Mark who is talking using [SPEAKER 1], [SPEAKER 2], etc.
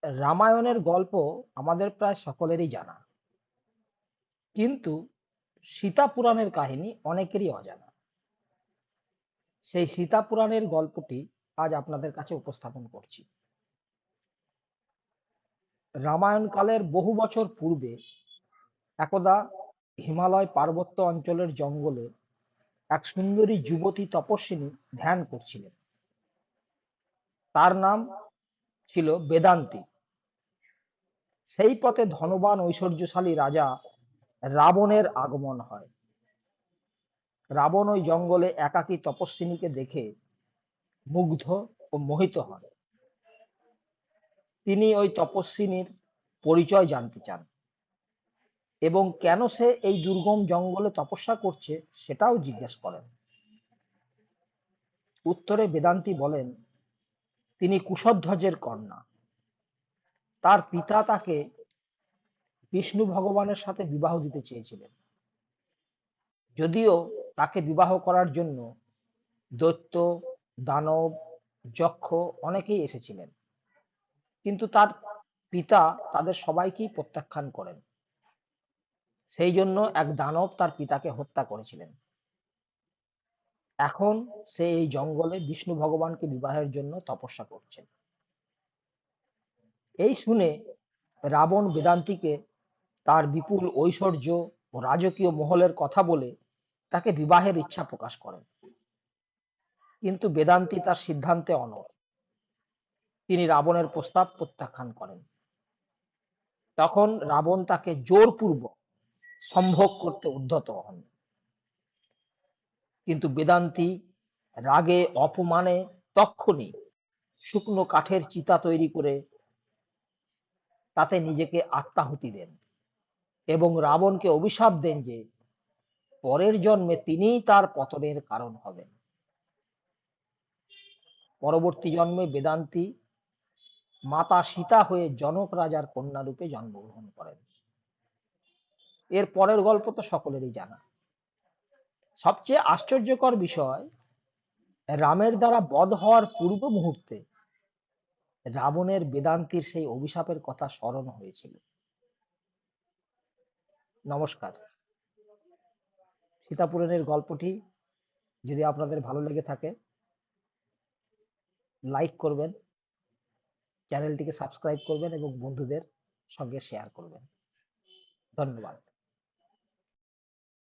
[SPEAKER 1] রামায়ণের গল্প আমাদের প্রায় সকলেরই জানা, কিন্তু সীতা পুরাণের কাহিনী অনেকেরই অজানা। সেই সীতা পুরাণের গল্পটি আজ আপনাদের কাছে উপস্থাপন করছি। রামায়ণ কালের বহু বছর পূর্বে একদা হিমালয় পার্বত্য অঞ্চলের জঙ্গলে এক সুন্দরী যুবতী তপস্বিনী ধ্যান করছিলেন। তার নাম ছিল বেদান্তী। সেই পথে ধনবান ঐশ্বর্যশালী রাজা রাবণের আগমন হয়। রাবণ ওই জঙ্গলে একাকী তপস্বিনীকে দেখে মুগ্ধ ও মোহিত হন। তিনি ওই তপস্বিনীর পরিচয় জানতে চান এবং কেন সে এই দুর্গম জঙ্গলে তপস্যা করছে সেটাও জিজ্ঞেস করেন। উত্তরে বেদান্তী বলেন, তিনি কুশধ্বজের কন্যা। তার পিতা তাকে বিষ্ণু ভগবানের সাথে বিবাহ দিতে চেয়েছিলেন, যদিও তাকে বিবাহ করার জন্য দৈত্য, দানব, যক্ষ অনেকেই এসেছিলেন, কিন্তু তার পিতা তাদের সবাইকেই প্রত্যাখ্যান করেন। সেই জন্য এক দানব তার পিতাকে হত্যা করেছিলেন। এখন সে এই জঙ্গলে বিষ্ণু ভগবানকে বিবাহের জন্য তপস্যা করছেন। এই শুনে রাবণ বেদান্তীকে তার বিপুল ঐশ্বর্য ও রাজকীয় মহলের কথা বলে তাকে বিবাহের ইচ্ছা প্রকাশ করেন, কিন্তু বেদান্তী তার সিদ্ধান্তে অনড়। তিনি রাবণের প্রস্তাব প্রত্যাখ্যান করেন। তখন রাবণ তাকে জোরপূর্বক সম্ভোগ করতে উদ্যত হন, কিন্তু বেদান্তী রাগে অপমানে তক্ষুনি শুকনো কাঠের চিতা তৈরি করে তাতে নিজেকে আত্মাহুতি দেন এবং রাবণকে অভিশাপ দেন যে পরের জন্মে তিনিই তার পতনের কারণ হবেন। পরবর্তী জন্মে বেদান্তী মাতা সীতা হয়ে জনক রাজার কন্যা রূপে জন্মগ্রহণ করেন। এর পরের গল্প তো সকলেরই জানা। সবচেয়ে আশ্চর্যকর বিষয়, রামের দ্বারা বধ হওয়ার পূর্ব মুহূর্তে রাবণের বেদান্তীর সেই অভিশাপের কথা স্মরণ হয়েছিল। নমস্কার। সীতা পুরাণের গল্পটি যদি আপনাদের ভালো লেগে থাকে, লাইক করবেন, চ্যানেলটিকে সাবস্ক্রাইব করবেন এবং বন্ধুদের সঙ্গে শেয়ার করবেন। ধন্যবাদ।